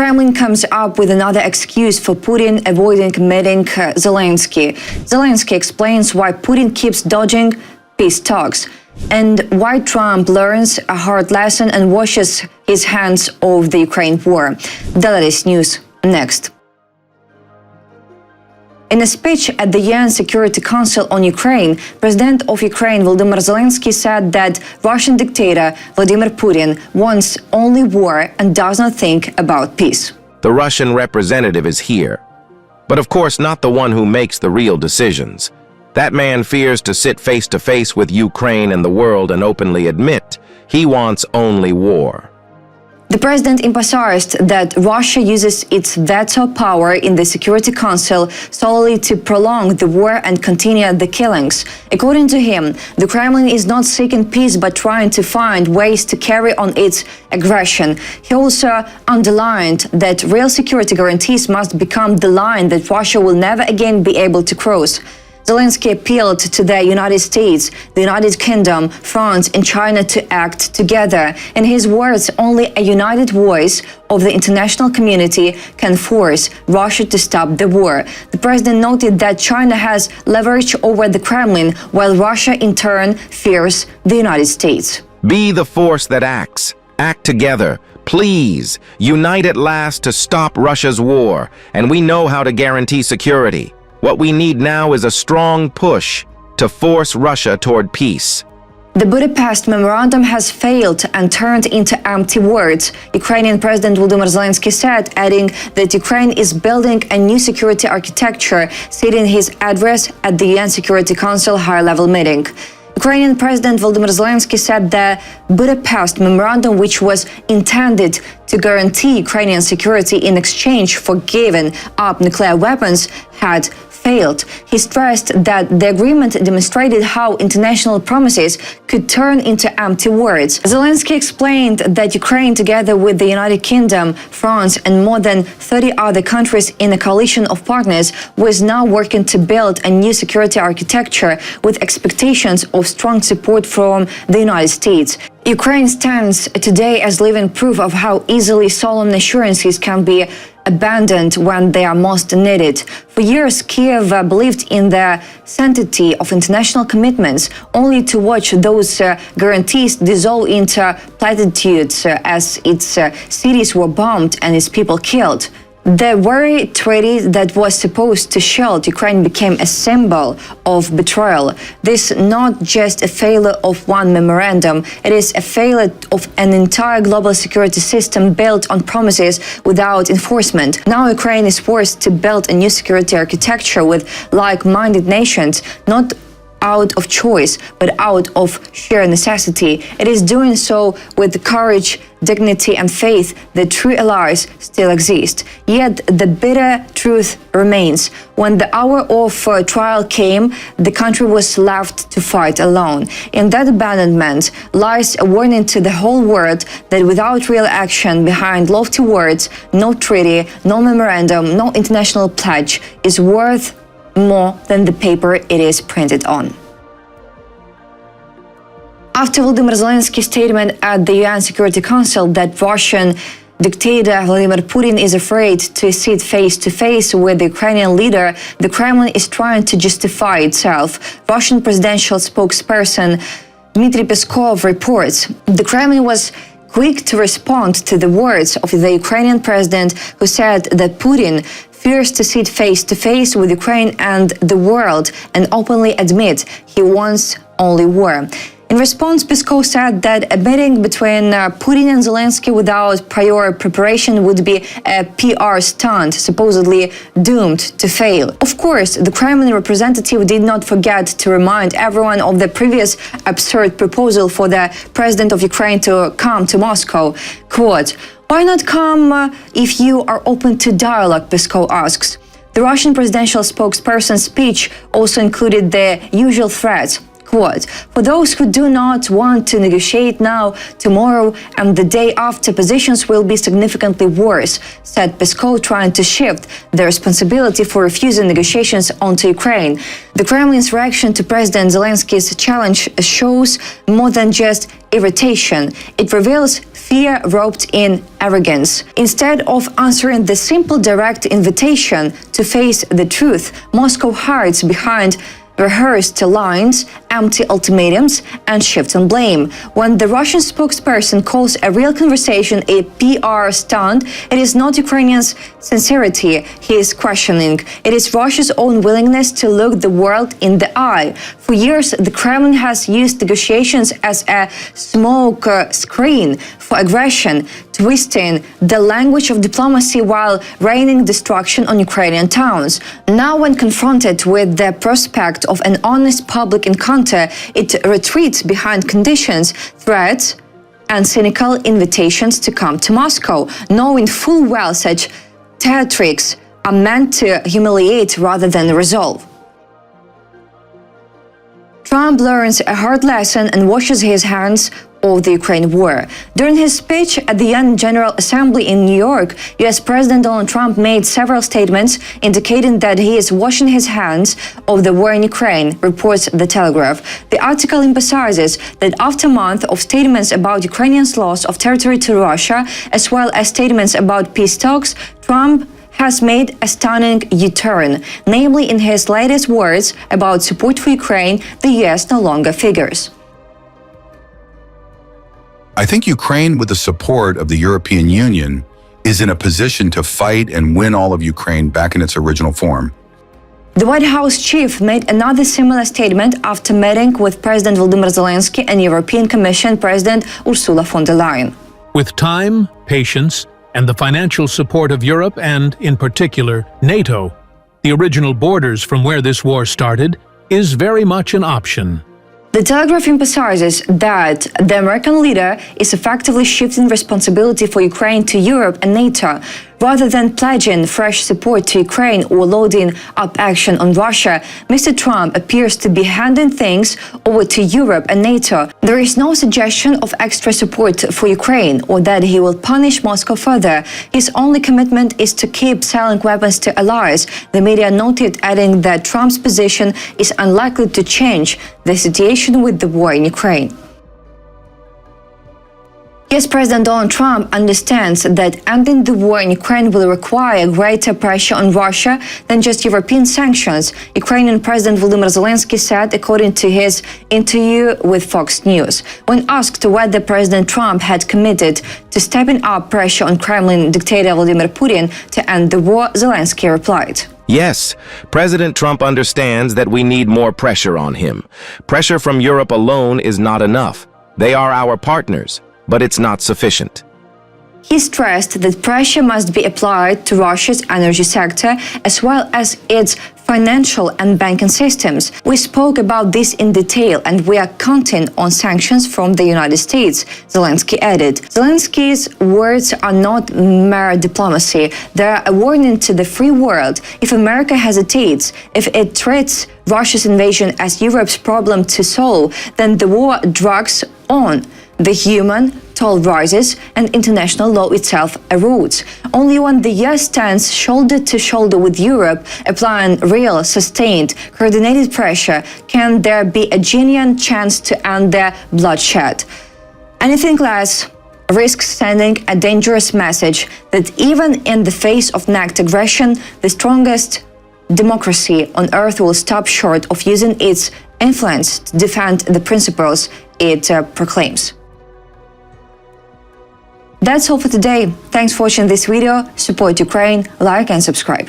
Kremlin comes up with another excuse for Putin avoiding meeting Zelenskyy. Zelenskyy explains why Putin keeps dodging peace talks and why Trump learns a hard lesson and washes his hands of the Ukraine war. The latest news next. In a speech at the UN Security Council on Ukraine, President of Ukraine Volodymyr Zelenskyy said that Russian dictator Vladimir Putin wants only war and does not think about peace. The Russian representative is here, but of course not the one who makes the real decisions. That man fears to sit face to face with Ukraine and the world and openly admit he wants only war. The president emphasized that Russia uses its veto power in the Security Council solely to prolong the war and continue the killings. According to him, the Kremlin is not seeking peace but trying to find ways to carry on its aggression. He also underlined that real security guarantees must become the line that Russia will never again be able to cross. Zelenskyy appealed to the United States, the United Kingdom, France and China to act together. In his words, only a united voice of the international community can force Russia to stop the war. The president noted that China has leverage over the Kremlin, while Russia in turn fears the United States. Be the force that acts. Act together. Please, unite at last to stop Russia's war, and we know how to guarantee security. What we need now is a strong push to force Russia toward peace. The Budapest Memorandum has failed and turned into empty words, Ukrainian President Volodymyr Zelenskyy said, adding that Ukraine is building a new security architecture, said in his address at the UN Security Council high-level meeting. Ukrainian President Volodymyr Zelenskyy said the Budapest Memorandum, which was intended to guarantee Ukrainian security in exchange for giving up nuclear weapons, had failed. He stressed that the agreement demonstrated how international promises could turn into empty words. Zelenskyy explained that Ukraine, together with the United Kingdom, France, and more than 30 other countries in a coalition of partners, was now working to build a new security architecture with expectations of strong support from the United States. Ukraine stands today as living proof of how easily solemn assurances can be abandoned when they are most needed. For years, Kiev believed in the sanctity of international commitments, only to watch those guarantees dissolve into platitudes as its cities were bombed and its people killed. The very treaty that was supposed to shield Ukraine became a symbol of betrayal. This is not just a failure of one memorandum, it is a failure of an entire global security system built on promises without enforcement. Now Ukraine is forced to build a new security architecture with like-minded nations, not out of choice, but out of sheer necessity. It is doing so with courage, dignity and faith that true allies still exist. Yet the bitter truth remains. When the hour of trial came, the country was left to fight alone. In that abandonment lies a warning to the whole world that without real action behind lofty words, no treaty, no memorandum, no international pledge is worth more than the paper it is printed on. After Volodymyr Zelenskyy's statement at the UN Security Council that Russian dictator Vladimir Putin is afraid to sit face-to-face with the Ukrainian leader, the Kremlin is trying to justify itself. Russian presidential spokesperson Dmitry Peskov reports the Kremlin was quick to respond to the words of the Ukrainian president, who said that Putin fears to sit face-to-face with Ukraine and the world and openly admit he wants only war. In response, Peskov said that a meeting between Putin and Zelenskyy without prior preparation would be a PR stunt, supposedly doomed to fail. Of course, the Kremlin representative did not forget to remind everyone of the previous absurd proposal for the president of Ukraine to come to Moscow. Quote, "Why not come if you are open to dialogue?" Peskov asks. The Russian presidential spokesperson's speech also included the usual threats. Quote, "For those who do not want to negotiate now, tomorrow, and the day after, positions will be significantly worse," said Peskov, trying to shift the responsibility for refusing negotiations onto Ukraine. The Kremlin's reaction to President Zelensky's challenge shows more than just irritation. It reveals fear wrapped in arrogance. Instead of answering the simple direct invitation to face the truth, Moscow hides behind rehearsed lines, empty ultimatums, and shifts on blame. When the Russian spokesperson calls a real conversation a PR stunt, it is not Ukrainians' sincerity he is questioning. It is Russia's own willingness to look the world in the eye. For years, the Kremlin has used negotiations as a smoke screen for aggression, twisting the language of diplomacy while raining destruction on Ukrainian towns. Now, when confronted with the prospect of an honest public encounter, it retreats behind conditions, threats, and cynical invitations to come to Moscow, knowing full well such theatrics are meant to humiliate rather than resolve. Trump learns a hard lesson and washes his hands of the Ukraine war. During his speech at the UN General Assembly in New York, US President Donald Trump made several statements indicating that he is washing his hands of the war in Ukraine, reports The Telegraph. The article emphasizes that after a month of statements about Ukrainians' loss of territory to Russia, as well as statements about peace talks, Trump has made a stunning U-turn. Namely, in his latest words about support for Ukraine, the US no longer figures. I think Ukraine, with the support of the European Union, is in a position to fight and win all of Ukraine back in its original form. The White House chief made another similar statement after meeting with President Volodymyr Zelenskyy and European Commission President Ursula von der Leyen. With time, patience, and the financial support of Europe and, in particular, NATO, the original borders from where this war started is very much an option. The Telegraph emphasizes that the American leader is effectively shifting responsibility for Ukraine to Europe and NATO, rather than pledging fresh support to Ukraine or loading up action on Russia. Mr. Trump appears to be handing things over to Europe and NATO. There is no suggestion of extra support for Ukraine or that he will punish Moscow further. His only commitment is to keep selling weapons to allies, the media noted, adding that Trump's position is unlikely to change the situation with the war in Ukraine. Yes, President Donald Trump understands that ending the war in Ukraine will require greater pressure on Russia than just European sanctions, Ukrainian President Volodymyr Zelenskyy said, according to his interview with Fox News. When asked whether President Trump had committed to stepping up pressure on Kremlin dictator Vladimir Putin to end the war, Zelenskyy replied, Yes, President Trump understands that we need more pressure on him. Pressure from Europe alone is not enough. They are our partners, but it's not sufficient. He stressed that pressure must be applied to Russia's energy sector as well as its financial and banking systems. We spoke about this in detail and we are counting on sanctions from the United States, Zelenskyy added. Zelensky's words are not mere diplomacy. They are a warning to the free world. If America hesitates, if it treats Russia's invasion as Europe's problem to solve, then the war drags on. The human toll rises and international law itself erodes. Only when the US stands shoulder to shoulder with Europe, applying real, sustained, coordinated pressure, can there be a genuine chance to end the bloodshed. Anything less risks sending a dangerous message that even in the face of next aggression, the strongest democracy on earth will stop short of using its influence to defend the principles it proclaims. That's all for today. Thanks for watching this video. Support Ukraine, like and subscribe.